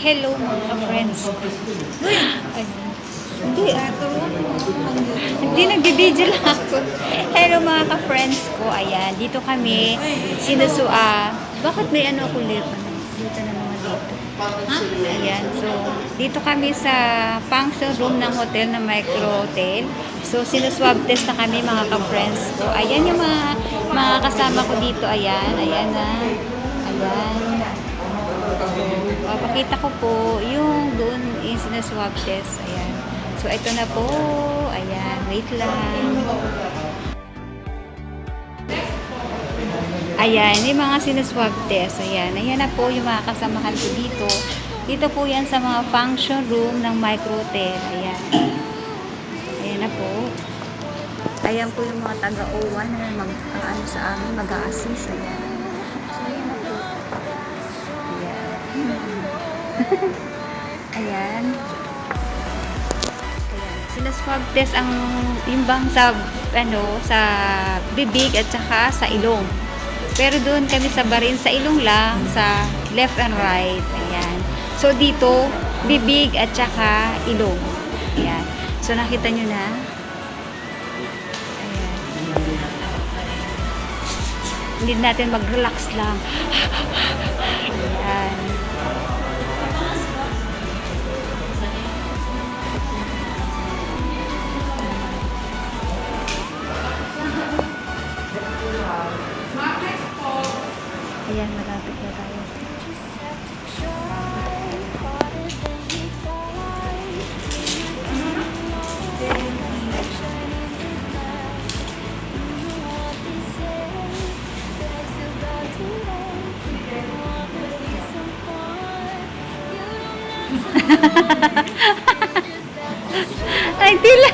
Hello mga friends ko. Ay, hindi, hindi nagbibideo lang ako. Hello mga ka-friends ko. Ayan, dito kami. Bakit may ano ako dito? Dito na mga dito. Ayan, so dito kami sa function room ng hotel na Micro Hotel. So sinuswab test na kami mga ka-friends ko. Ayan yung mga kasama ko dito. Ayan, ayan na. Ayan. Papakita ko po yung doon yung sinaswab test. Ayan. So, ito na po. Ayan. Wait lang. Ayan. Yung mga sinaswab test. Ayan. Ayan na po yung mga kasamahan ko dito. Dito po yan sa mga function room ng Micro Hotel. Ayan. Ayan na po. Ayan po yung mga taga-O1 na ano sa amin, mag-a-assist. Ayan. So, ayan na po. Ayan. Ayan. Sinaswab test ang imbang sa sa bibig at saka sa ilong. Pero doon kami sa barin sa ilong lang, sa left and right. Ayan. So dito, bibig at saka ilong. Ayan. So nakita nyo na. Ayan. Hindi natin mag-relax lang. Ayan. Ayan, malapit na tayo. Ay, tila!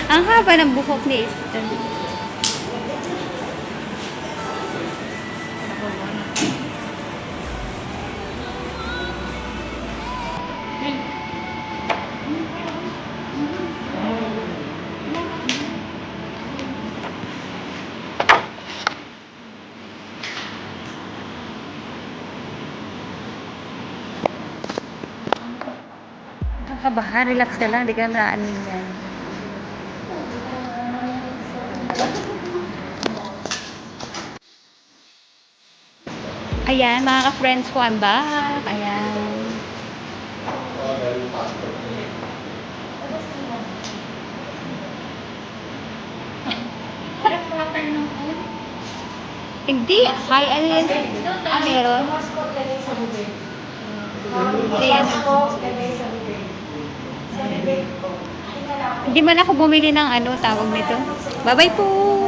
Ang haba ng buhok ni Ethan. Kakabahan, relax ka lang, di ka na ano yan. Ayan, mga ka-friends ko, I'm back. Ayan. Hindi, hi, ano yan? Ah, meron? Hindi man ako bumili ng ano, tawag nito. Bye-bye po!